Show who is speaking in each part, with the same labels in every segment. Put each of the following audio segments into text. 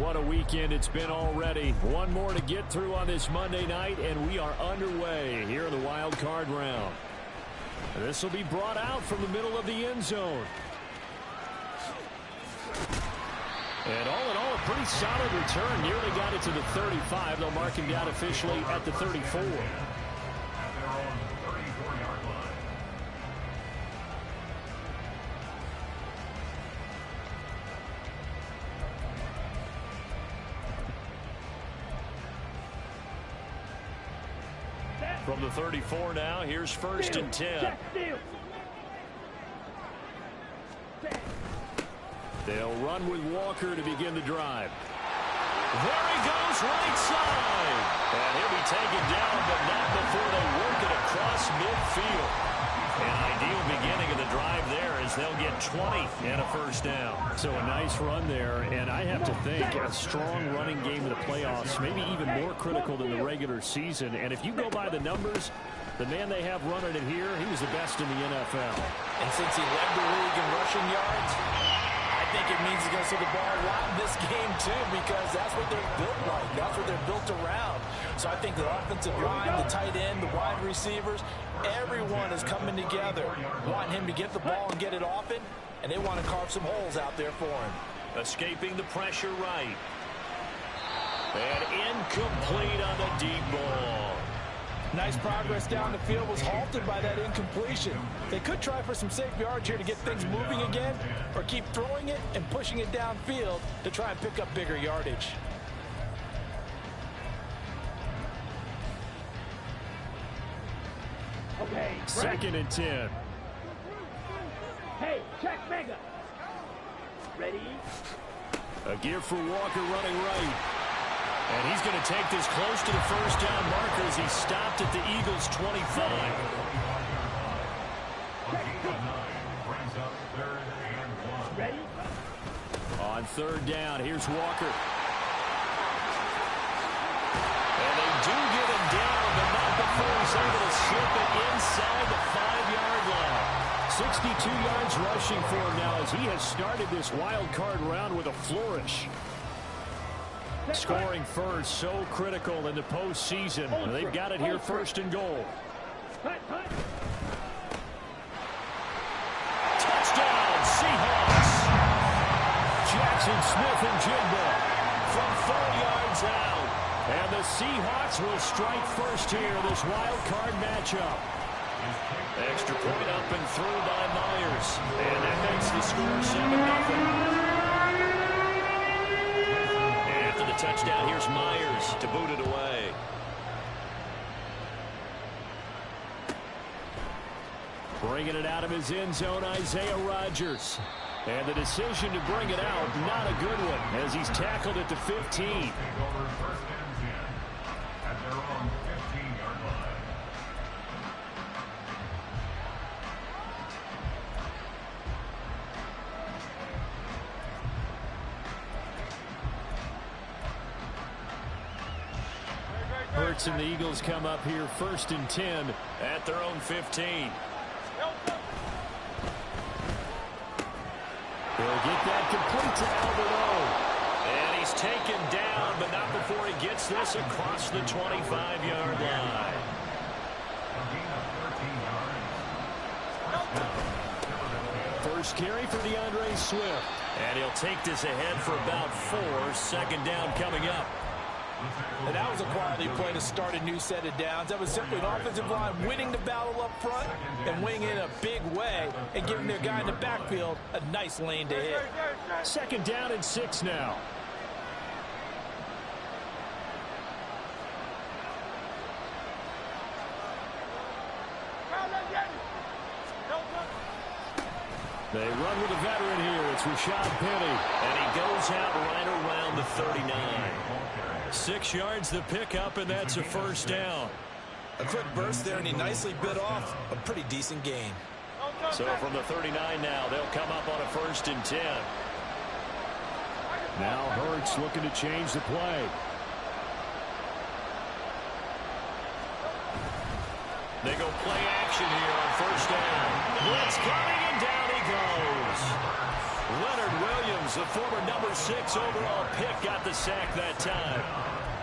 Speaker 1: What a weekend it's been already. One more to get through on this Monday night, and we are underway here in the wild card round. This will be brought out from the middle of the end zone. And all in all, a pretty solid return. Nearly got it to the 35. They'll mark him down officially at the 34. From the 34 now, here's 1st and 10. They'll run with Walker to begin the drive. There he goes, right side. And he'll be taken down, but not before they work it across midfield. An ideal beginning of the drive there as they'll get 20 and a first down. So a nice run there, and I have to think a strong running game in the playoffs, maybe even more critical than the regular season. And if you go by the numbers, the man they have running it here, he was the best in the NFL.
Speaker 2: And since he led the league in rushing yards, I think it means he's going to see the ball a lot in this game, too, because that's what they're built like. That's what they're built around. So I think the offensive line, the tight end, the wide receivers, everyone is coming together, wanting him to get the ball and get it often, and they want to carve some holes out there for him.
Speaker 1: Escaping the pressure right. And incomplete on the deep ball.
Speaker 2: Nice progress down the field, was halted by that incompletion. They could try for some safe yards here to get things moving again, or keep throwing it and pushing it downfield to try and pick up bigger yardage.
Speaker 3: Okay,
Speaker 1: 2nd and 10.
Speaker 3: Hey, check mega. Ready?
Speaker 1: A give for Walker running right. And he's going to take this close to the first down marker as he stopped at the Eagles' 25.
Speaker 3: Ready?
Speaker 1: On 3rd down, here's Walker. And they do get him down, but not before he's able to slip it inside the 5-yard line. 62 yards rushing for him now as he has started this wild card round with a flourish. Scoring first, so critical in the postseason. They've got it here, 1st and goal. Touchdown, Seahawks. Jackson Smith and Jigba from 4 yards out. And the Seahawks will strike first here, this wild card matchup. Extra point up and through by Myers. And that makes the score 7-0. After the touchdown, here's Myers to boot it away. Bringing it out of his end zone, Isaiah Rodgers. And the decision to bring it out, not a good one, as he's tackled at the 15. Hurts and the Eagles come up here 1st and 10 at their own 15. He'll get that complete to Alberto. And he's taken down, but not before he gets this across the 25-yard line. First carry for DeAndre Swift. And he'll take this ahead for about 4. 2nd down coming up.
Speaker 2: And that was a quality play to start a new set of downs. That was simply an offensive line winning the battle up front and winning in a big way and giving their guy in the backfield a nice lane to hit.
Speaker 1: 2nd down and 6 now. They run with a veteran here. It's Rashad Penny. And he goes out right around the 39. 6 yards the pickup, and that's a first down.
Speaker 2: A quick burst there, and he nicely bit off a pretty decent gain.
Speaker 1: So from the 39 now, they'll come up on a 1st and 10. Now Hurts looking to change the play. They go play action here on 1st down. Blitz coming, and down he goes. Leonard Williams, the former number 6 overall pick, got the sack that time.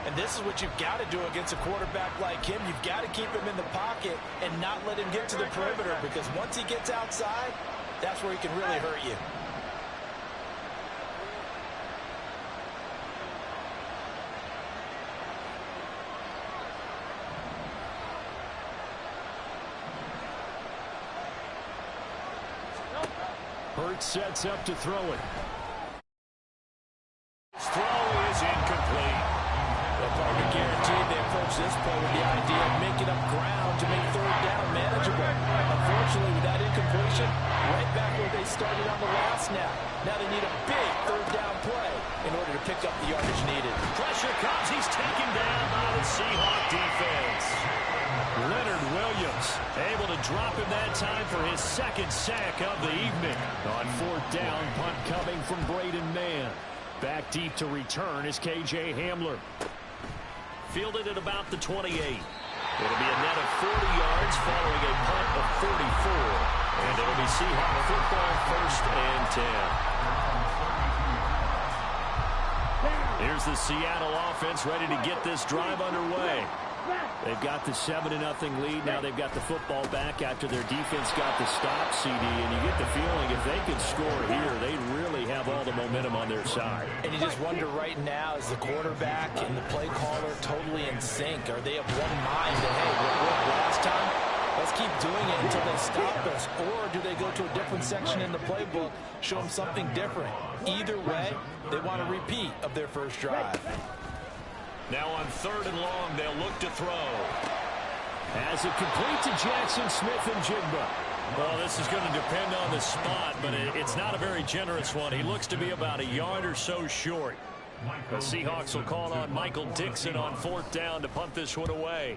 Speaker 2: And this is what you've got to do against a quarterback like him. You've got to keep him in the pocket and not let him get to the perimeter, because once he gets outside, that's where he can really hurt you.
Speaker 1: Hurts sets up to throw it. Throw is incomplete.
Speaker 2: Well, partner, guaranteed they approach this play with the idea of making up ground to make third down manageable. Unfortunately, with that incompletion, right back where they started on the last snap. Now they need a big third down play in order to pick up the yardage needed.
Speaker 1: Pressure comes. He's taken down by the Seahawks defense. Leonard Williams able to drop him that time for his second sack of the evening. On fourth down, punt coming from Braden Mann. Back deep to return is K.J. Hamler. Fielded at about the 28. It'll be a net of 40 yards following a punt of 44. And it'll be Seahawks football, first and 10. Here's the Seattle offense ready to get this drive underway. They've got the 7-0 lead. Now they've got the football back after their defense got the stop, CD. And you get the feeling if they could score here, they really have all the momentum on their side.
Speaker 2: And you just wonder right now, is the quarterback and the play caller totally in sync? Are they of one mind that, hey, what worked last time? Let's keep doing it until they stop us. Or do they go to a different section in the playbook, show them something different? Either way, they want a repeat of their first drive.
Speaker 1: Now on third and long, they'll look to throw. As it complete to Jackson Smith and Jigba. Well, this is going to depend on the spot, but it's not a very generous one. He looks to be about a yard or so short. The Seahawks will call on Michael Dixon on fourth down to punt this one away.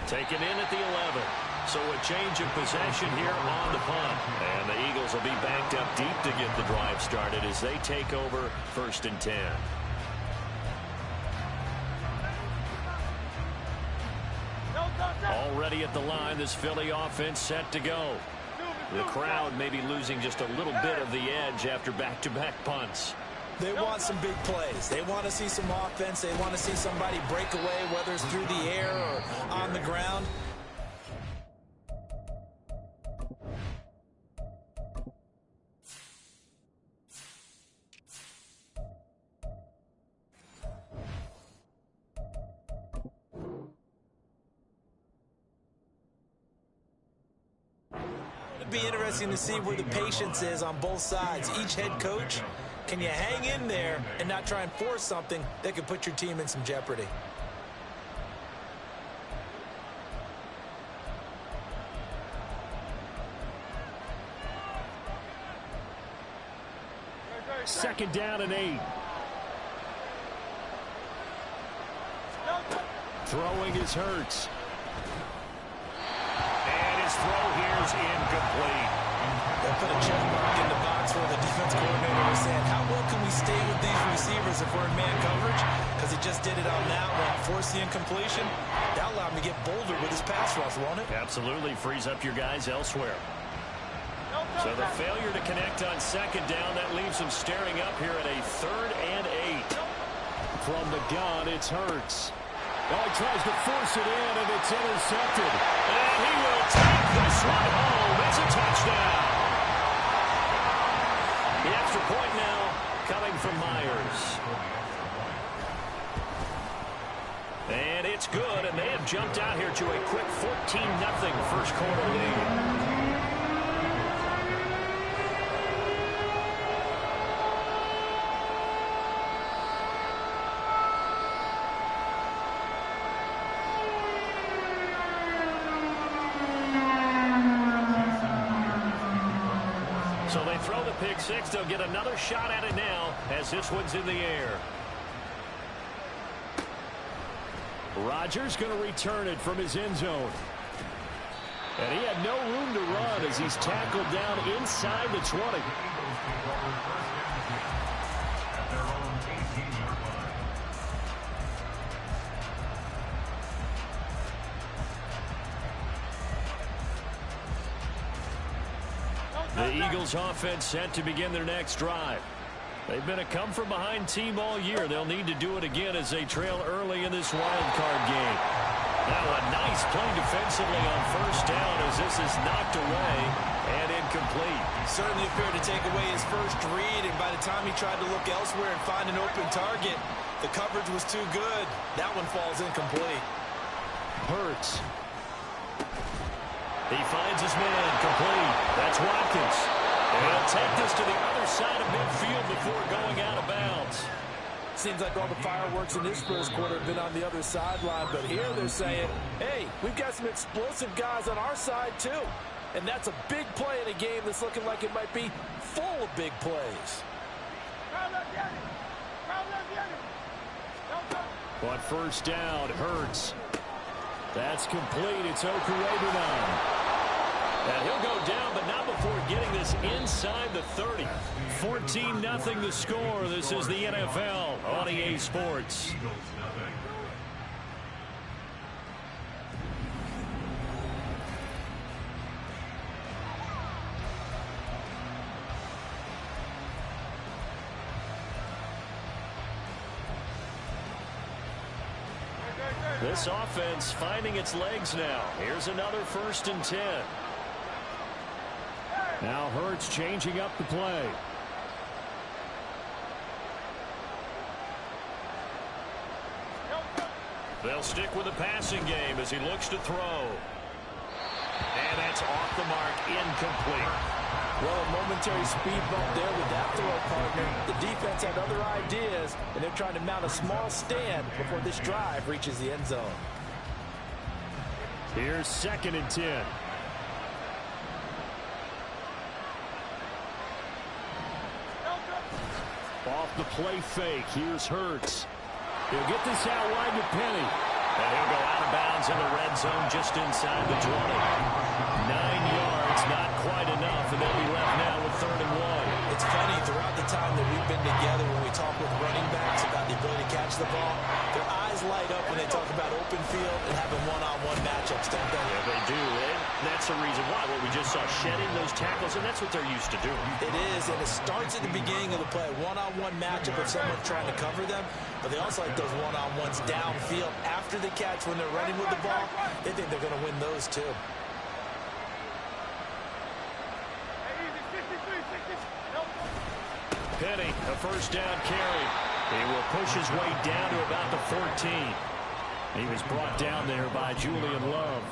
Speaker 1: Taken in at the 11. So a change of possession here on the punt. And the Eagles will be backed up deep to get the drive started as they take over first and 10. Already at the line, this Philly offense set to go. The crowd may be losing just a little bit of the edge after back-to-back punts.
Speaker 2: They want some big plays. They want to see some offense. They want to see somebody break away, whether it's through the air or on the ground. It'd be interesting to see where the patience is on both sides. Each head coach, can you hang in there and not try and force something that could put your team in some jeopardy?
Speaker 1: Second down and 8. Throwing is Hurts. And his throw here is incomplete.
Speaker 2: They'll put a check mark in the box where the defense coordinator was saying, how well can we stay with these receivers if we're in man coverage? Because he just did it on that one, forced the incompletion. That'll allow him to get bolder with his pass rush, won't it?
Speaker 1: Absolutely, frees up your guys elsewhere. So the failure to connect on second down, that leaves him staring up here at a third and 8. From the gun, it's Hurts. Oh, he tries to force it in, and it's intercepted. And he will take this one home. It's a touchdown. The extra point now coming from Myers. And it's good, and they have jumped out here to a quick 14-0 first quarter lead. So they throw the pick six. They'll get another shot at it now as this one's in the air. Rodgers going to return it from his end zone. And he had no room to run as he's tackled down inside the 20. Eagles offense set to begin their next drive. They've been a come-from-behind team all year. They'll need to do it again as they trail early in this wild card game. Now a nice play defensively on first down as this is knocked away and incomplete.
Speaker 2: Certainly appeared to take away his first read, and by the time he tried to look elsewhere and find an open target, the coverage was too good. That one falls incomplete.
Speaker 1: Hurts. He finds his man complete. That's Watkins. And he'll take this to the other side of midfield before going out of bounds.
Speaker 2: Seems like all the fireworks in this first quarter have been on the other sideline, but here they're saying, hey, we've got some explosive guys on our side too. And that's a big play in a game that's looking like it might be full of big plays.
Speaker 1: On first down, Hurts. That's complete. It's Okurebunan. And he'll go down, but not before getting this inside the 30. 14-0 the score. This is the NFL on EA Sports. This offense finding its legs now. Here's another 1st and 10. Now Hurts changing up the play. They'll stick with the passing game as he looks to throw. And that's off the mark, incomplete.
Speaker 2: Well, a momentary speed bump there with that throw, partner. The defense had other ideas, and they're trying to mount a small stand before this drive reaches the end zone.
Speaker 1: Here's 2nd and 10. Off the play fake. Here's Hurts. He'll get this out wide to Penny. And he'll go out of bounds in the red zone just inside the 20. 9 yards, not quite enough, and they'll be left now with 3rd and 1.
Speaker 2: It's funny, throughout the time that we've been together, when we talk with running backs about the ability to catch the ball, their eyes light up when they talk about open field and having one-on-one matchups, don't they?
Speaker 1: Yeah, they do. And that's the reason why. What we just saw, shedding those tackles, and that's what they're used to doing.
Speaker 2: It is, and it starts at the beginning of the play. One-on-one matchup of someone trying to cover them, but they also like those one-on-ones downfield after the catch when they're running with the ball. They think they're going to win those too.
Speaker 1: Penny, a 1st down carry. He will push his way down to about the 14. He was brought down there by Julian Love.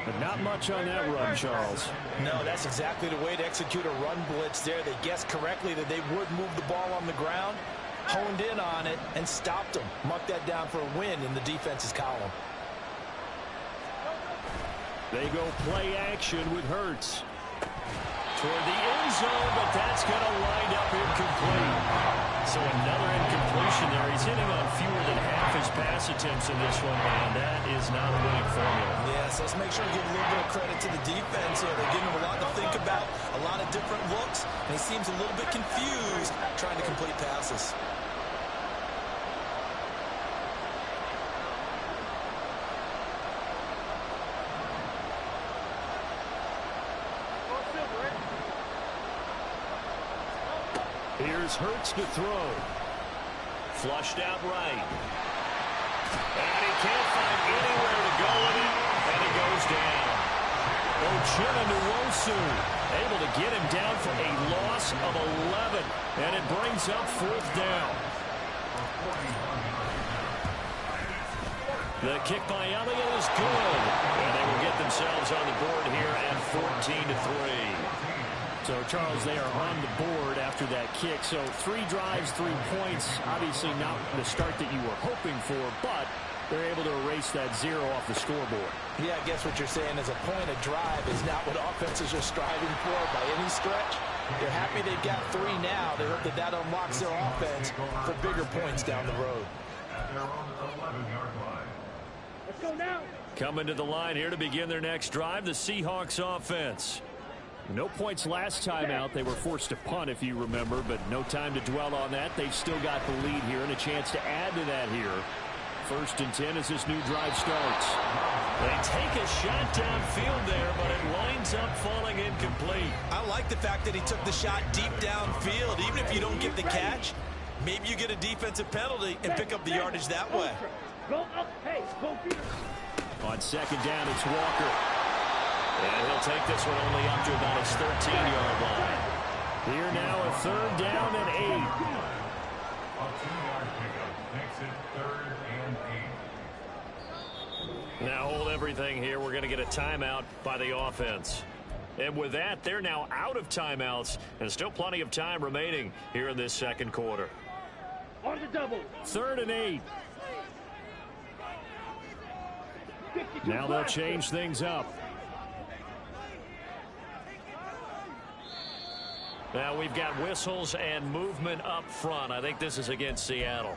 Speaker 1: But not much on that run, Charles.
Speaker 2: No, that's exactly the way to execute a run blitz there. They guessed correctly that they would move the ball on the ground, honed in on it, and stopped them. Mucked that down for a win in the defense's column.
Speaker 1: They go play action with Hurts. Toward the end zone, but that's going to wind up incomplete. So another incompletion there. He's hitting on fewer than half his pass attempts in this one, and that is not a winning formula.
Speaker 2: Yes, let's make sure to give a little bit of credit to the defense here. They're giving him a lot to think about, a lot of different looks, and he seems a little bit confused trying to complete passes.
Speaker 1: Here's Hurts to throw. Flushed out right. And he can't find anywhere to go with it, and he goes down. Uchenna-Nwosu able to get him down for a loss of 11, and it brings up 4th down. The kick by Elliott is good, and they will get themselves on the board here at 14-3. So, Charles, they are on the board after that kick. So 3 drives, 3 points. Obviously not the start that you were hoping for, but they're able to erase that 0 off the scoreboard.
Speaker 2: Yeah, I guess what you're saying is a point of drive is not what offenses are striving for by any stretch. They're happy they've got 3 now. They hope that that unlocks their offense for bigger points down the road.
Speaker 3: Let's go now.
Speaker 1: Coming to the line here to begin their next drive, the Seahawks offense. No points last time out. They were forced to punt, if you remember, but no time to dwell on that. They've still got the lead here and a chance to add to that here. First and 10 as this new drive starts. They take a shot downfield there, but it winds up falling incomplete.
Speaker 2: I like the fact that he took the shot deep downfield. Even if you don't get the catch, maybe you get a defensive penalty and pick up the yardage that way.
Speaker 3: Go up. Hey, go feet.
Speaker 1: On second down, it's Walker. And he'll take this one only up to about his 13-yard line. Here now, a third down and 8.
Speaker 4: A 2-yard pickup makes it 3rd and 8.
Speaker 1: Now hold everything here. We're going to get a timeout by the offense. And with that, they're now out of timeouts, and still plenty of time remaining here in this second quarter.
Speaker 3: On the double.
Speaker 1: 3rd and 8. Now they'll change things up. Now we've got whistles and movement up front. I think this is against Seattle.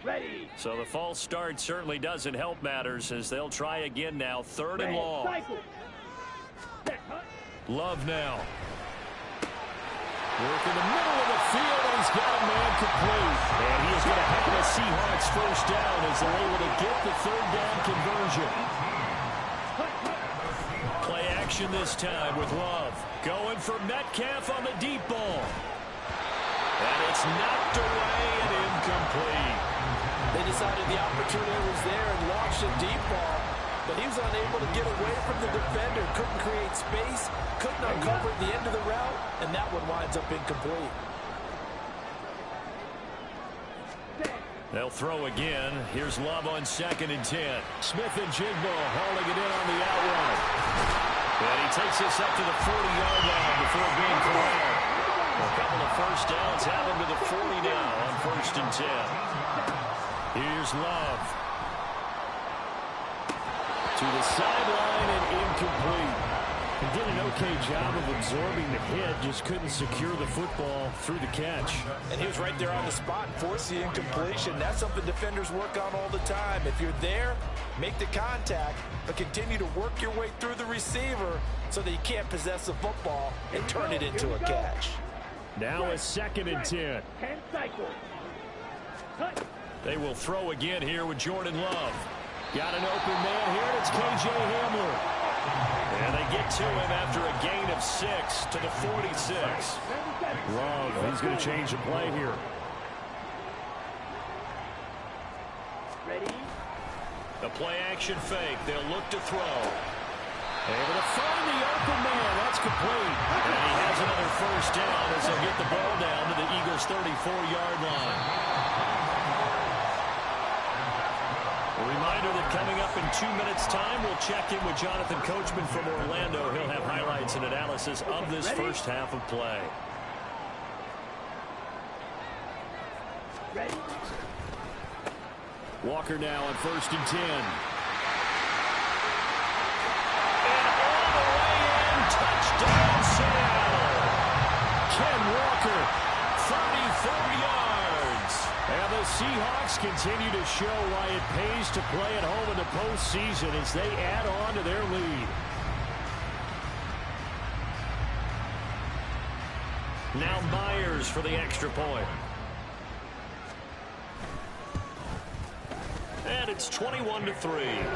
Speaker 3: Ready.
Speaker 1: So the false start certainly doesn't help matters as they'll try again now. 3rd and long. Love now. Work in the middle of the field, and he's got a man complete. And he is going to have a Seahawks first down as they're able to get the 3rd down conversion. Play action this time with Love. Going for Metcalf on the deep ball. And it's knocked away and incomplete.
Speaker 2: They decided the opportunity was there and launched a deep ball, but he was unable to get away from the defender, couldn't create space, couldn't uncover the end of the route, and that one winds up incomplete.
Speaker 1: They'll throw again. Here's Love on 2nd and 10. Smith and Jigbo hauling it in on the outrun. And he takes this up to the 40-yard line before being corralled. A couple of first downs have him to the 40 now on 1st and 10. Here's Love. To the sideline and incomplete. He did an okay job of absorbing the hit, just couldn't secure the football through the catch.
Speaker 2: And he was right there on the spot, forced the incompletion. That's something defenders work on all the time. If you're there, make the contact, but continue to work your way through the receiver so that you can't possess the football and turn it into a catch.
Speaker 1: Now a 2nd and 10.
Speaker 3: 10 cycles.
Speaker 1: They will throw again here with Jordan Love. Got an open man here, and it's K.J. Hamler. And they get to him after a gain of 6 to the 46. Love, he's going to change the play here.
Speaker 3: Ready.
Speaker 1: The play action fake. They'll look to throw. Able to find the open man. That's complete. And he has another first down as they'll get the ball down to the Eagles' 34-yard line. A reminder that coming up in 2 minutes' time, we'll check in with Jonathan Coachman from Orlando. He'll have highlights and analysis of this first half of play.
Speaker 3: Ready.
Speaker 1: Walker now on 1st and 10. Touchdown, Seattle. Ken Walker, 34 yards. And the Seahawks continue to show why it pays to play at home in the postseason as they add on to their lead. Now Myers for the extra point. And it's 21-3.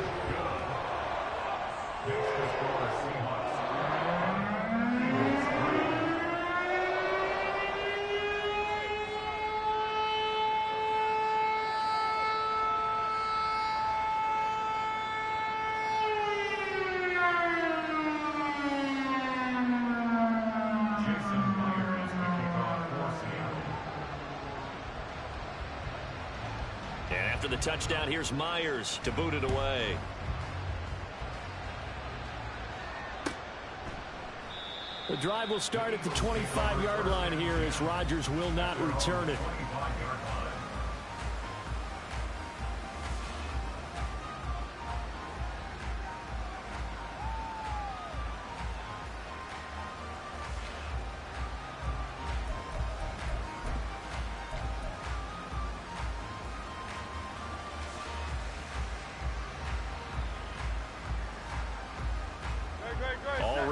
Speaker 1: After the touchdown, here's Myers to boot it away. The drive will start at the 25-yard line here as Rodgers will not return it.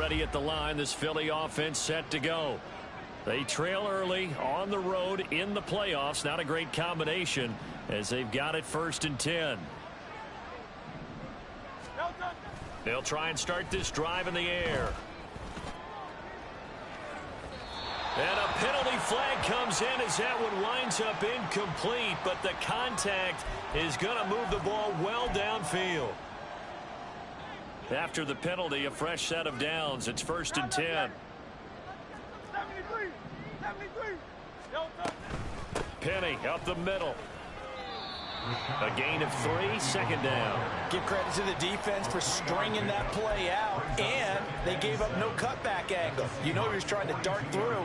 Speaker 1: ready at the line. This Philly offense set to go. They trail early on the road in the playoffs. Not a great combination as they've got it 1st and 10. They'll try and start this drive in the air. And a penalty flag comes in as that one winds up incomplete, but the contact is going to move the ball well downfield. After the penalty, a fresh set of downs. It's 1st and 10. Penny up the middle. A gain of 3, 2nd down.
Speaker 2: Give credit to the defense for stringing that play out, and they gave up no cutback angle. You know he was trying to dart through.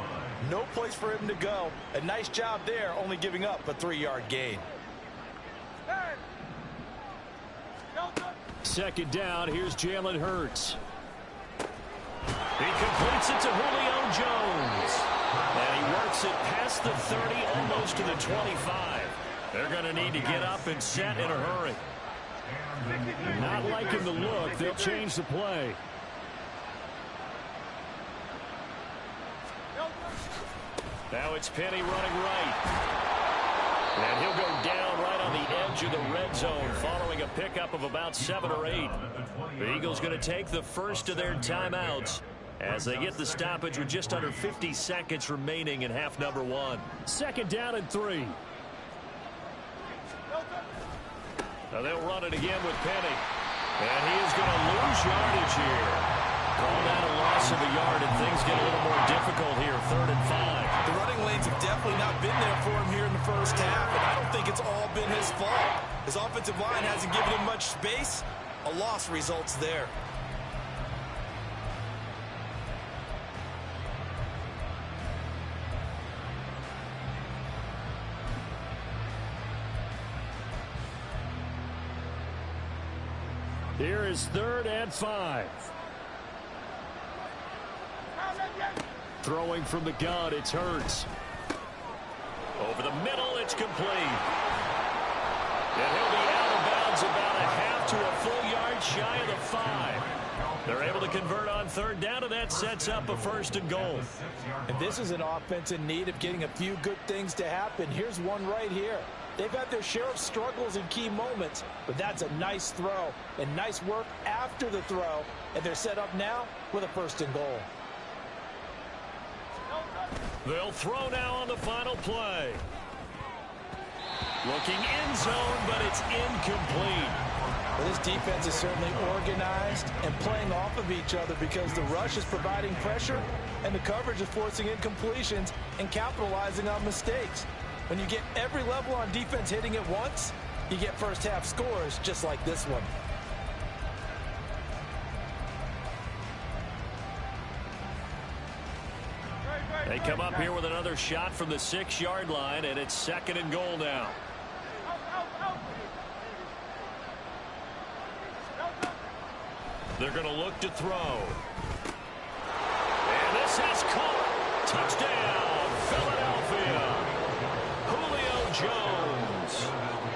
Speaker 2: No place for him to go. A nice job there, only giving up a 3-yard gain.
Speaker 1: 2nd down. Here's Jalen Hurts. He completes it to Julio Jones. And he works it past the 30, almost to the 25. They're going to need to get up and set in a hurry. Not liking the look. They'll change the play. Now it's Penny running right. And he'll go down right on the edge of the red zone following a pickup of about 7 or 8. The Eagles going to take the first of their timeouts as they get the stoppage with just under 50 seconds remaining in half number 1. 2nd down and 3. Now they'll run it again with Penny. And he is going to lose yardage here. Call that a loss of a yard, and things get a little more difficult here. 3rd and 5.
Speaker 2: The running lanes have definitely not been there for him here in the first half, and I don't think it's all been his fault. His offensive line hasn't given him much space. A loss results there.
Speaker 1: Here is 3rd and 5. Throwing from the gun, it's Hurts. Over the middle, it's complete. And he'll be out of bounds about a half to a full yard shy of the 5. They're able to convert on 3rd down, and that sets up a 1st and goal.
Speaker 2: And this is an offense in need of getting a few good things to happen. Here's one right here. They've had their share of struggles in key moments, but that's a nice throw and nice work after the throw, and they're set up now with a 1st and goal.
Speaker 1: They'll throw now on the final play. Looking end zone, but it's incomplete.
Speaker 2: Well, this defense is certainly organized and playing off of each other because the rush is providing pressure and the coverage is forcing incompletions and capitalizing on mistakes. When you get every level on defense hitting it once, you get first half scores just like this one.
Speaker 1: They come up here with another shot from the 6-yard line, and it's 2nd and goal now. They're going to look to throw. And this is caught. Touchdown, Philadelphia. Julio Jones.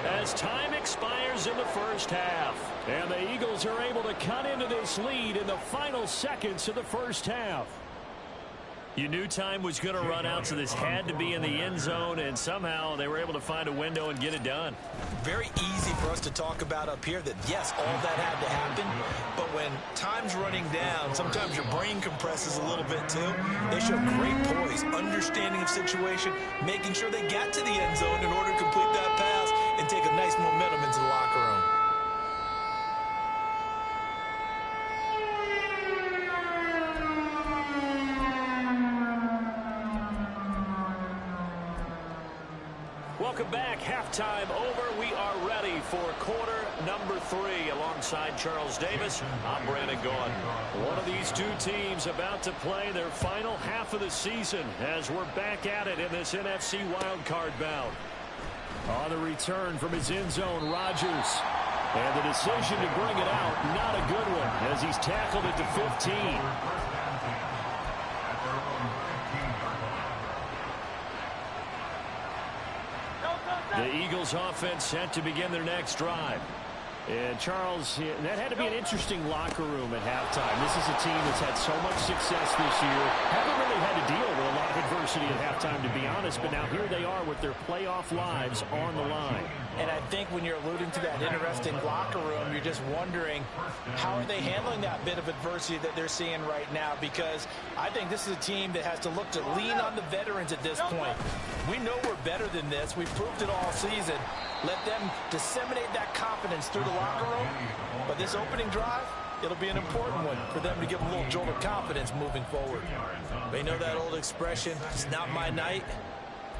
Speaker 1: As time expires in the first half. And the Eagles are able to cut into this lead in the final seconds of the first half. You knew time was going to run out, so this had to be in the end zone, and somehow they were able to find a window and get it done.
Speaker 2: Very easy for us to talk about up here that, yes, all that had to happen, but when time's running down, sometimes your brain compresses a little bit too. They show great poise, understanding of situation, making sure they got to the end zone in order to complete that pass and take a nice momentum into the locker room.
Speaker 1: Welcome back. Halftime over. We are ready for quarter number 3. Alongside Charles Davis, I'm Brandon Gaudin. One of these two teams about to play their final half of the season as we're back at it in this NFC wildcard bout. On the return from his end zone, Rodgers. And the decision to bring it out, not a good one, as he's tackled it to 15. The Eagles offense set to begin their next drive. And Charles, that had to be an interesting locker room at halftime. This is a team that's had so much success this year. Haven't really had to deal with a lot of adversity at halftime, to be honest. But now here they are with their playoff lives on the line.
Speaker 2: And I think when you're alluding to that interesting locker room, you're just wondering how are they handling that bit of adversity that they're seeing right now? Because I think this is a team that has to look to lean on the veterans at this point. We know we're better than this. We've proved it all season. Let them disseminate that confidence through the locker room. But this opening drive, it'll be an important one for them to give a little jolt of confidence moving forward. They know that old expression, it's not my night.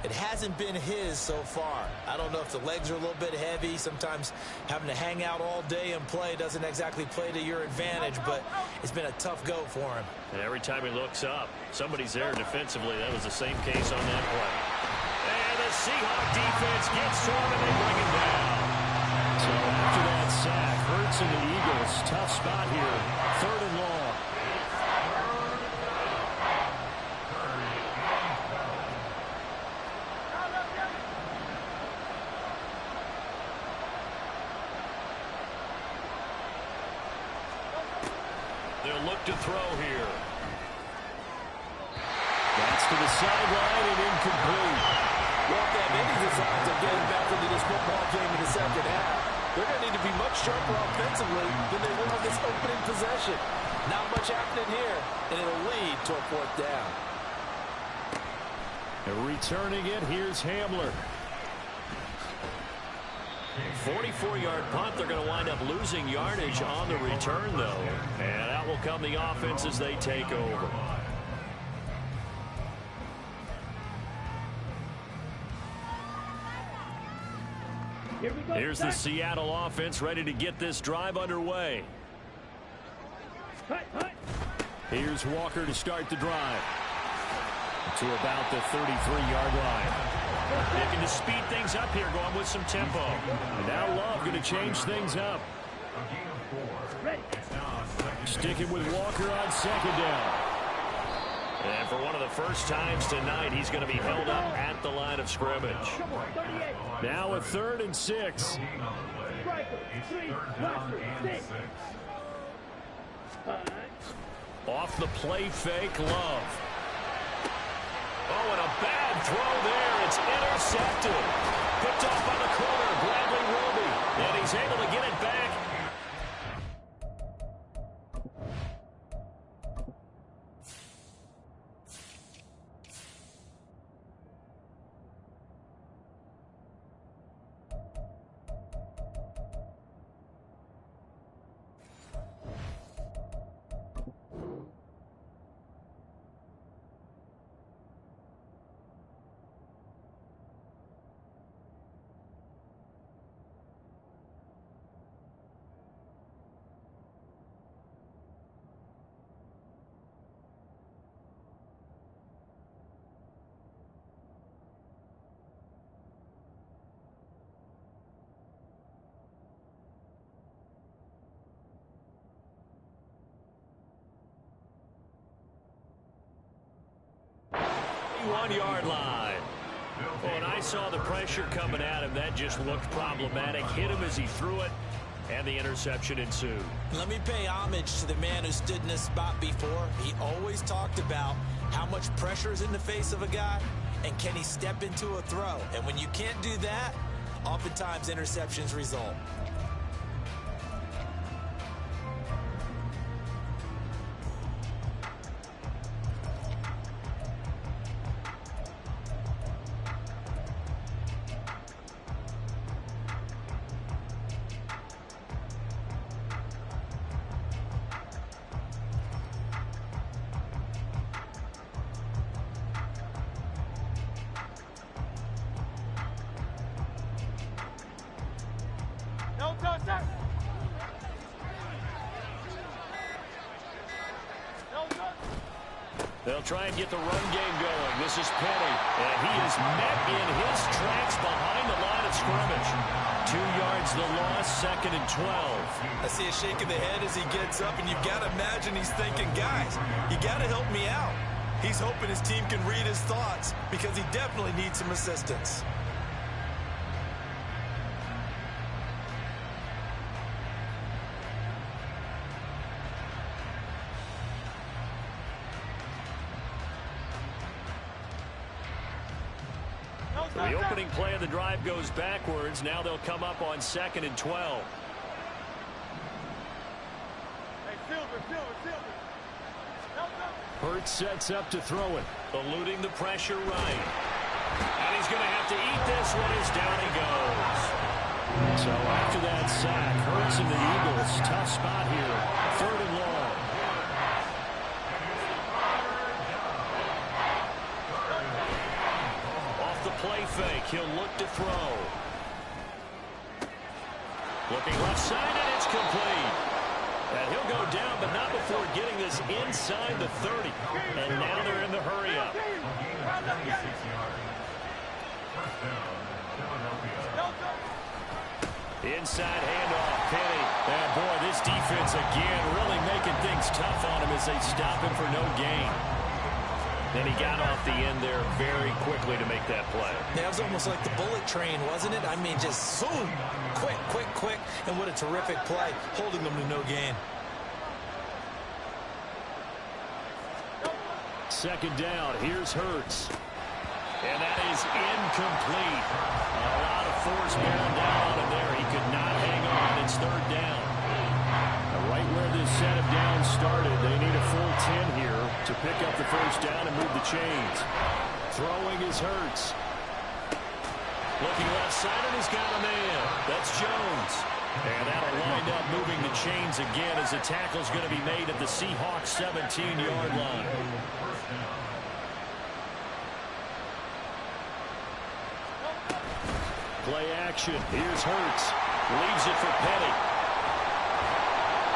Speaker 2: It hasn't been his so far. I don't know if the legs are a little bit heavy. Sometimes having to hang out all day and play doesn't exactly play to your advantage, but it's been a tough go for him.
Speaker 1: And every time he looks up, somebody's there defensively. That was the same case on that play. And the Seahawks defense gets to him and they bring him down. So after that sack, Hurts and the Eagles, tough spot here. 3rd and long. They'll look to throw here. That's to the sideline and incomplete.
Speaker 2: Well, if they have any designs of getting back into this football game in the second half, they're going to need to be much sharper offensively than they were on this opening possession. Not much happening here, and it'll lead to a 4th down.
Speaker 1: And returning it, here's Hamler. 44-yard punt. They're going to wind up losing yardage on the return, though. And out will come the offense as they take over.
Speaker 3: Here we go.
Speaker 1: Here's the Seattle offense ready to get this drive underway.
Speaker 3: Cut, cut.
Speaker 1: Here's Walker to start the drive. To about the 33-yard line. Looking to speed things up here, going with some tempo. And now Love going to change things up.
Speaker 3: Ready.
Speaker 1: Sticking with Walker on 2nd down. And for one of the first times tonight, he's going to be held up at the line of scrimmage.
Speaker 3: Come on, 38.
Speaker 1: Now a 3rd and 6.
Speaker 3: Striker, 3, Western, 6.
Speaker 1: Off the play fake, Love. Oh, and a bad throw there. It's intercepted. Picked off by the corner, Bradley Roby. And he's able to get it back. One-yard line. When I saw the pressure coming at him, that just looked problematic. Hit him as he threw it, and the interception ensued.
Speaker 2: Let me pay homage to the man who stood in this spot before. He always talked about how much pressure is in the face of a guy, and can he step into a throw? And when you can't do that, oftentimes interceptions result.
Speaker 1: They'll try and get the run game going. This is Penny, and he is met in his tracks behind the line of scrimmage. 2 yards the loss, 2nd and 12.
Speaker 2: I see a shake of the head as he gets up, and you've got to imagine he's thinking, guys, you got to help me out. He's hoping his team can read his thoughts because he definitely needs some assistance.
Speaker 1: The opening play of the drive goes backwards. Now they'll come up on 2nd and 12. Hurts sets up to throw it. Eluding the pressure right. And he's going to have to eat this one as down he goes. So after that sack, Hurts and the Eagles, tough spot here. 3rd and long. Off the play fake, he'll look to throw. Looking left side, and it's complete. And he'll go down, but not before getting this inside the 30. And now they're in the hurry-up. Inside handoff, Penny. And boy, this defense again really making things tough on him as they stop him for no gain. And he got off the end there very quickly to make that play.
Speaker 2: That was almost like the bullet train, wasn't it? I mean, just zoom. Quick, quick, quick. And what a terrific play, holding them to no gain.
Speaker 1: 2nd down. Here's Hurts. And that is incomplete. A lot of force bearing down on him there. He could not hang on. It's 3rd down. Right where this set of downs started, they need a full 10 here to pick up the 1st down and move the chains. Throwing is Hurts. Looking left side, and he's got a man. That's Jones. And that'll wind up moving the chains again as the tackle's going to be made at the Seahawks 17-yard line. Play action. Here's Hurts. Leaves it for Petty.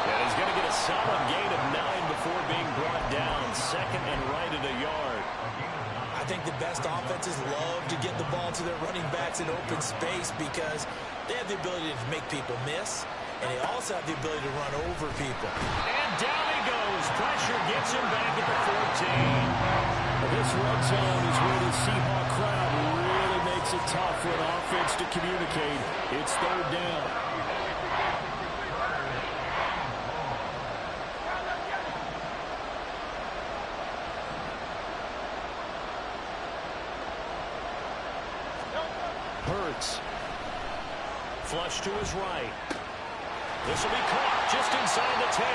Speaker 1: And he's going to get a solid gain of 9 before being brought down. 2nd and right at a yard.
Speaker 2: I think the best offenses love to get the ball to their running backs in open space because they have the ability to make people miss, and they also have the ability to run over people.
Speaker 1: And down he goes. Pressure gets him back at the 14. This red zone is where the Seahawk crowd really makes it tough for an offense to communicate. It's 3rd down. Hurts. Flush to his right. This will be caught just inside the 10.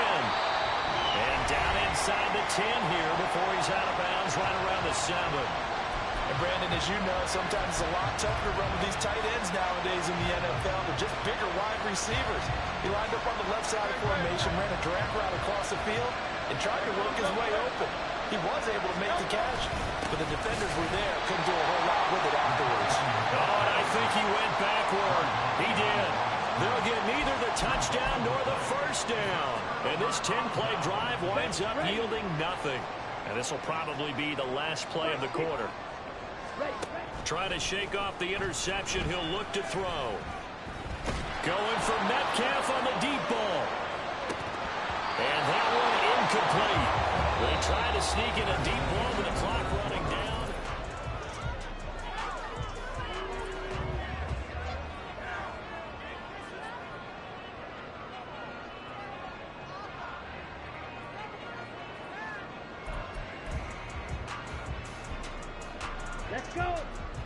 Speaker 1: And down inside the 10 here before he's out of bounds right around the 7.
Speaker 2: And Brandon, as you know, sometimes it's a lot tougher to run with these tight ends nowadays in the NFL. They're just bigger wide receivers. He lined up on the left side of formation, ran a drag route across the field, and tried to work his way open. He was able to make the catch, but the defenders were there, couldn't do a whole lot with it afterwards.
Speaker 1: Oh, and I think he went backward. He did. They'll get neither the touchdown nor the 1st down. And this 10-play drive winds up yielding nothing. And this will probably be the last play of the quarter. Trying to shake off the interception. He'll look to throw. Going for Metcalf on the deep ball. And that one incomplete. They try to sneak in a deep ball with the clock running down.
Speaker 3: Let's go.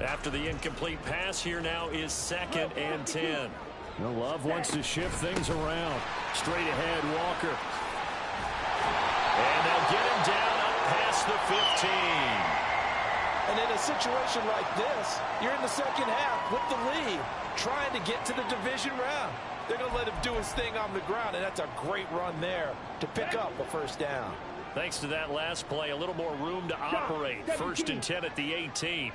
Speaker 1: After the incomplete pass, here now is 2nd and 10. Love wants to shift things around. Straight ahead, Walker. And they'll get him down up past the 15.
Speaker 2: And in a situation like this, you're in the 2nd half with the lead, trying to get to the division round. They're going to let him do his thing on the ground, and that's a great run there to pick up a 1st down.
Speaker 1: Thanks to that last play, a little more room to operate. 1st and 10 at the 18.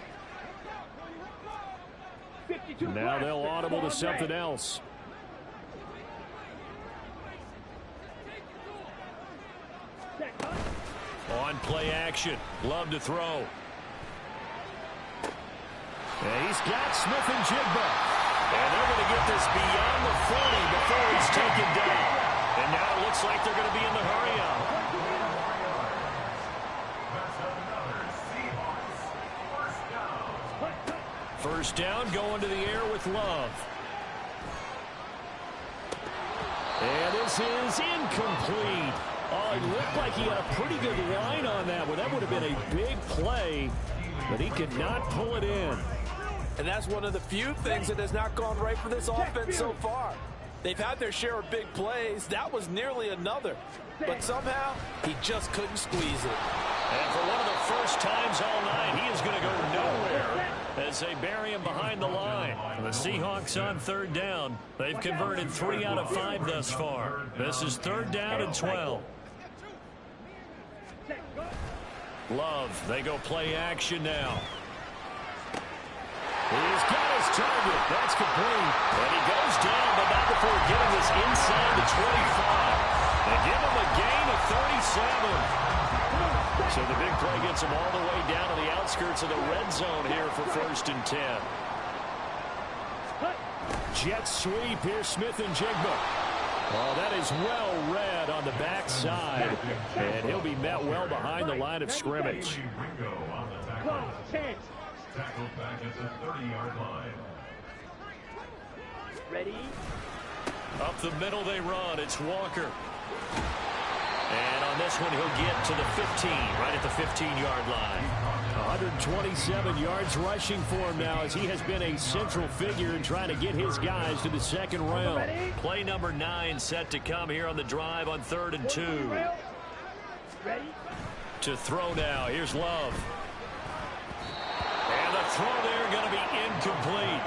Speaker 1: Now they'll audible to something else. On play action. Love to throw. And he's got Smith and Jigba. And they're going to get this beyond the 40 before he's taken down. And now it looks like they're going to be in the hurry-up. First down, going to the air with Love. And this is incomplete. Oh, it looked like he had a pretty good line on that one. That would have been a big play, but he could not pull it in.
Speaker 2: And that's one of the few things that has not gone right for this offense so far. They've had their share of big plays. That was nearly another. But somehow, he just couldn't squeeze it.
Speaker 1: And for one of the first times all night, he is going to go nowhere as they bury him behind the line. The Seahawks on third down. They've converted 3 out of 5 thus far. This is third down and 12. Love, they go play action now. He's got his target. That's complete. And he goes down, but not before getting this inside the 25. They give him a gain of 37. So the big play gets him all the way down to the outskirts of the red zone here for 1st and 10. Jet sweep here, Smith and Jigba. Oh, that is well read on the backside. And he'll be met well behind the line of scrimmage.
Speaker 4: Tackled back at the 30-yard line.
Speaker 3: Ready?
Speaker 1: Up the middle they run. It's Walker. And on this one, he'll get to the 15, right at the 15-yard line. 127 yards rushing for him now as he has been a central figure in trying to get his guys to the second round. Play number 9 set to come here on the drive on 3rd and 2.
Speaker 3: Ready?
Speaker 1: To throw now. Here's Love. And the throw there going to be incomplete.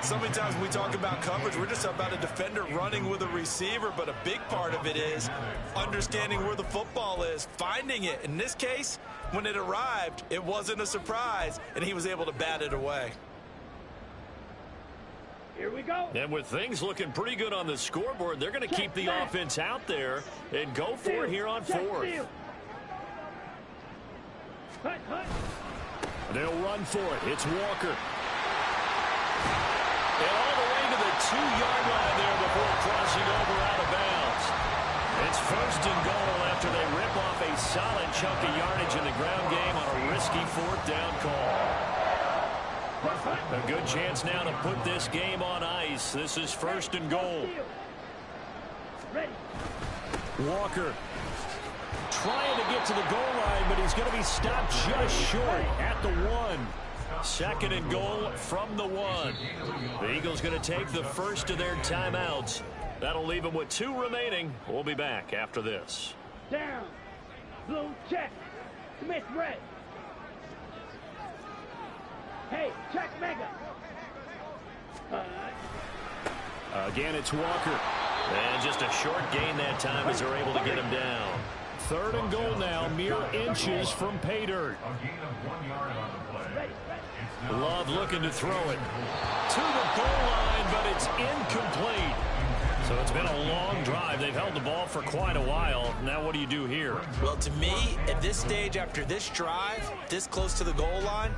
Speaker 2: So many times when we talk about coverage, we're just about a defender running with a receiver, but a big part of it is understanding where the football is, finding it. In this case, when it arrived, it wasn't a surprise, and he was able to bat it away.
Speaker 3: Here we go.
Speaker 1: And with things looking pretty good on the scoreboard, they're going to keep the offense out there and go for it here on 4th. They'll run for it. It's Walker. And all the way to the 2-yard line there before crossing over out of bounds. It's 1st and goal after they rip off a solid chunk of yardage in the ground game on a risky 4th down call. A good chance now to put this game on ice. This is 1st and goal. Walker trying to get to the goal line, but he's going to be stopped just short at the 1. 2nd and goal from the 1. The Eagles going to take the first of their timeouts. That'll leave them with 2 remaining. We'll be back after this.
Speaker 3: Down. Blue check. Smith red. Hey, check mega.
Speaker 1: Again, it's Walker. And just a short gain that time as they're able to get him down. 3rd and goal now, mere inches from pay dirt.
Speaker 4: A gain of 1 yard on the play.
Speaker 1: Love looking to throw it to the goal line, but it's incomplete. So it's been a long drive. They've held the ball for quite a while. Now what do you do here?
Speaker 2: Well, to me, at this stage after this drive, this close to the goal line,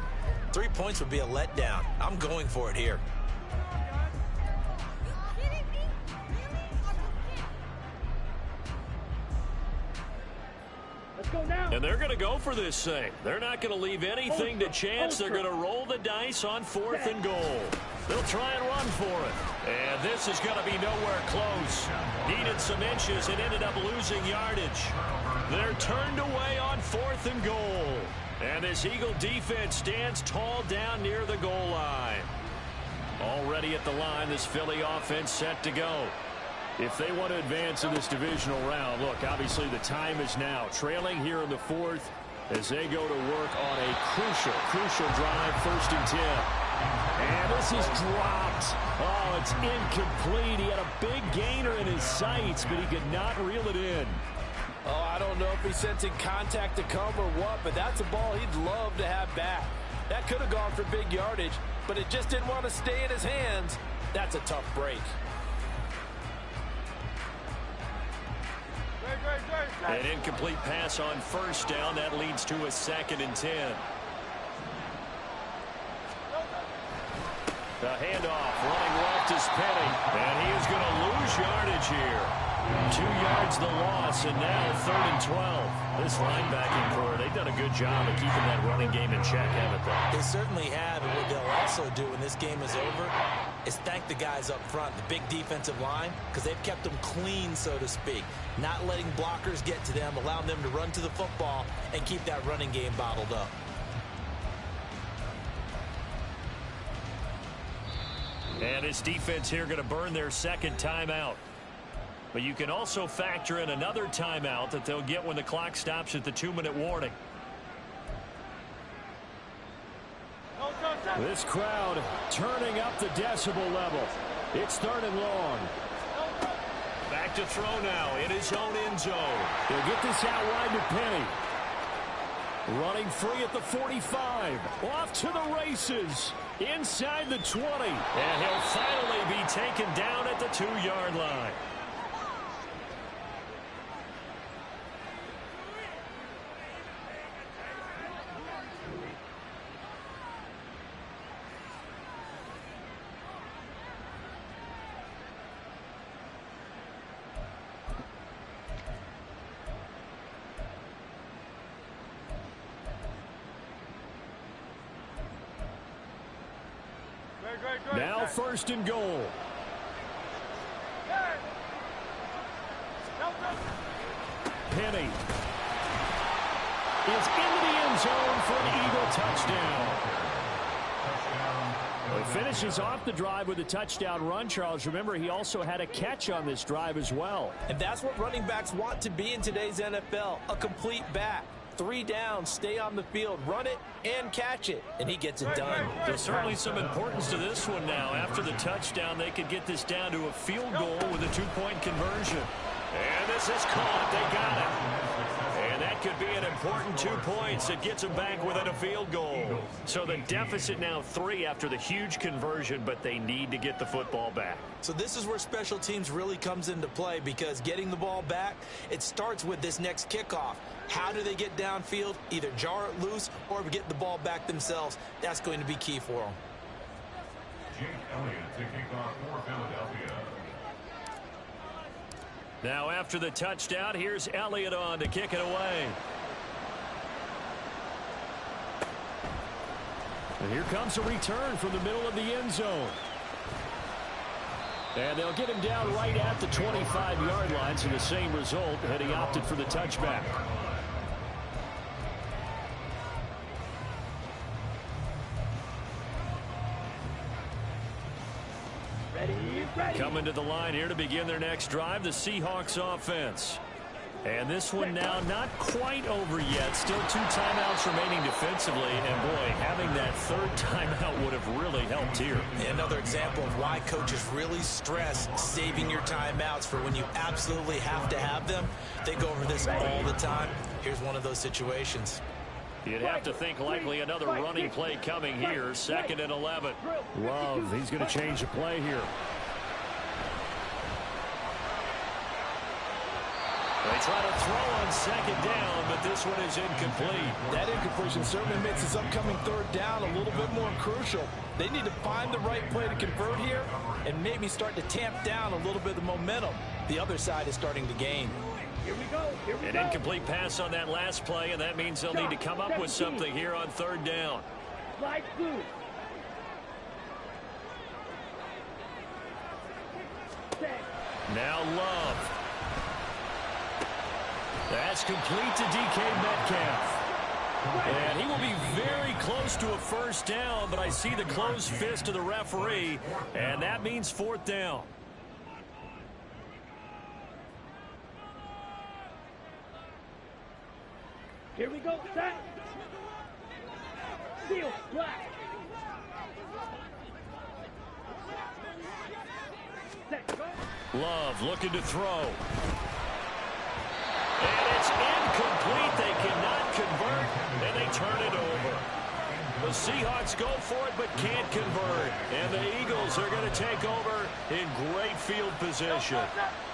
Speaker 2: 3 points would be a letdown. I'm going for it here.
Speaker 1: And they're going to go for this thing. They're not going to leave anything to chance. They're going to roll the dice on 4th and goal. They'll try and run for it. And this is going to be nowhere close. Needed some inches and ended up losing yardage. They're turned away on 4th and goal. And this Eagle defense stands tall down near the goal line. Already at the line, this Philly offense set to go. If they want to advance in this divisional round, look, obviously the time is now. Trailing here in the 4th as they go to work on a crucial drive, 1st and 10. And this is dropped. Oh, it's incomplete. He had a big gainer in his sights, but he could not reel it in.
Speaker 2: Oh, I don't know if he's sensing contact to come or what, but that's a ball he'd love to have back. That could have gone for big yardage, but it just didn't want to stay in his hands. That's a tough break.
Speaker 1: An incomplete pass on 1st down. That leads to a 2nd and 10. The handoff running left is Penny. And he is going to lose yardage here. 2 yards the loss, and now 3rd and 12. This linebacking core, they've done a good job of keeping that running game in check, haven't they?
Speaker 2: They certainly have, and what they'll also do when this game is over is thank the guys up front, the big defensive line, because they've kept them clean, so to speak. Not letting blockers get to them, allowing them to run to the football and keep that running game bottled up.
Speaker 1: And this defense here going to burn their second timeout. But you can also factor in another timeout that they'll get when the clock stops at the 2-minute warning.
Speaker 5: This crowd turning up the decibel level. It's third and long.
Speaker 1: Back to throw now in his own end zone.
Speaker 5: He'll get this out wide to Penny. Running free at the 45. Off to the races. Inside the 20.
Speaker 1: And he'll finally be taken down at the 2-yard line.
Speaker 5: Now first and goal. Penny is into the end zone for an Eagle touchdown. He finishes off the drive with a touchdown run, Charles. Remember, he also had a catch on this drive as well.
Speaker 2: And that's what running backs want to be in today's NFL, a complete back. 3 downs, stay on the field, run it, and catch it. And he gets it done.
Speaker 1: There's certainly some importance to this one now. After the touchdown, they could get this down to a field goal with a 2-point conversion. And this is caught. They got it. And that could be an important 2 points. It gets them back within a field goal. So the deficit now 3 after the huge conversion, but they need to get the football back.
Speaker 2: So this is where special teams really comes into play, because getting the ball back, it starts with this next kickoff. How do they get downfield? Either jar it loose or get the ball back themselves. That's going to be key for them.
Speaker 4: Jake Elliott to kick off for Philadelphia.
Speaker 1: Now after the touchdown, here's Elliott on to kick it away.
Speaker 5: And here comes a return from the middle of the end zone. And they'll get him down right at the 25-yard line, so the same result, and he opted for the touchback.
Speaker 1: Coming to the line here to begin their next drive, the Seahawks offense. And this one now not quite over yet. Still 2 timeouts remaining defensively. And, boy, having that third timeout would have really helped here.
Speaker 2: Another example of why coaches really stress saving your timeouts for when you absolutely have to have them. They go over this all the time. Here's one of those situations.
Speaker 1: You'd have to think likely another running play coming here. 2nd and 11.
Speaker 5: Love, he's going to change the play here.
Speaker 1: They try to throw on 2nd down, but this one is incomplete.
Speaker 2: That incompletion certainly makes this upcoming 3rd down a little bit more crucial. They need to find the right play to convert here and maybe start to tamp down a little bit of the momentum. The other side is starting to gain.
Speaker 3: Here we go. Here we
Speaker 1: An
Speaker 3: go.
Speaker 1: incomplete pass on that last play, and that means they'll need to come up with something here on 3rd down.
Speaker 3: Slide through.
Speaker 1: Now Love. That's complete to DK Metcalf. And he will be very close to a 1st down, but I see the closed fist of the referee, and that means 4th down.
Speaker 3: Here we go. Set. Seal. Black. Set. Go.
Speaker 1: Love looking to throw. And it's incomplete. They cannot convert, and they turn it over. The Seahawks go for it but can't convert. And the Eagles are going to take over in great field position.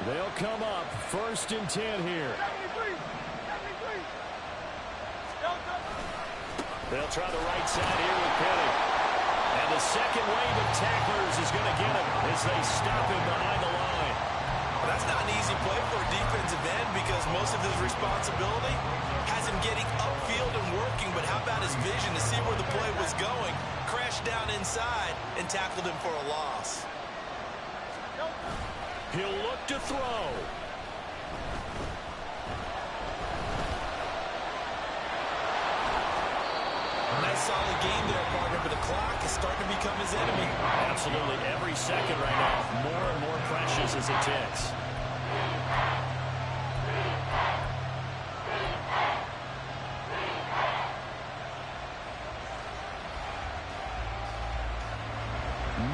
Speaker 5: They'll come up 1st and 10 here.
Speaker 1: They'll try the right side here with Penny. And the second wave of tacklers is going to get him as they stop him behind the line.
Speaker 2: Well, that's not an easy play for a defensive end because most of his responsibility has him getting upfield and working, but how about his vision to see where the play was going, crashed down inside, and tackled him for a loss.
Speaker 1: He'll look to throw.
Speaker 2: Nice solid game there, partner, but the clock is starting to become his enemy.
Speaker 1: Absolutely. Every second right now, more and more precious as it ticks.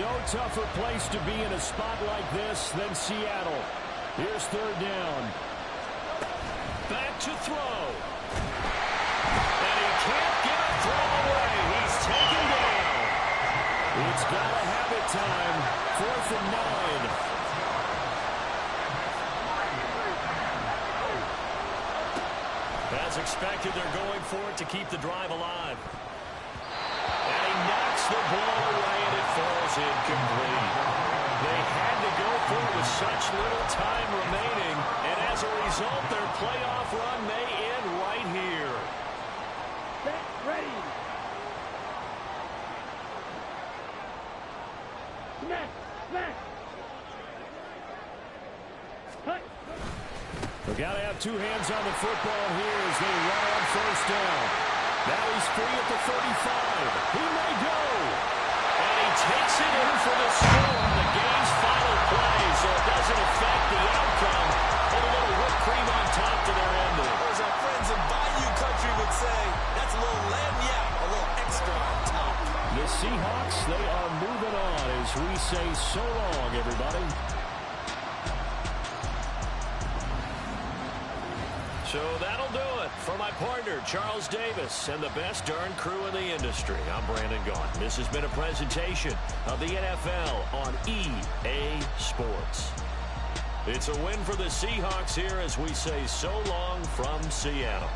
Speaker 5: No tougher place to be in a spot like this than Seattle. Here's third down.
Speaker 1: Back to throw. And he can't get a throw away. He's taken down.
Speaker 5: It's got to have it time. 4th and 9.
Speaker 1: As expected, they're going for it to keep the drive alive. And he knocks the ball away, and it falls incomplete. They had to go for it with such little time remaining, and as a result, their playoff run may end right here.
Speaker 3: Set, ready. Smash, smash. Cut.
Speaker 5: They've got to have two hands on the football here as they run on first down. Now he's free at the 35. He may go.
Speaker 1: And he takes it in for the score on the game's final play, so it doesn't affect the outcome. Put a little whipped cream on top to their ending.
Speaker 2: As our friends in Bayou Country would say, that's a little lagniappe, a little extra on top.
Speaker 5: The Seahawks, they are moving on as we say so long, everybody.
Speaker 1: So that'll do it for my partner, Charles Davis, and the best darn crew in the industry. I'm Brandon Gaughan. This has been a presentation of the NFL on EA Sports. It's a win for the Seahawks here as we say so long from Seattle.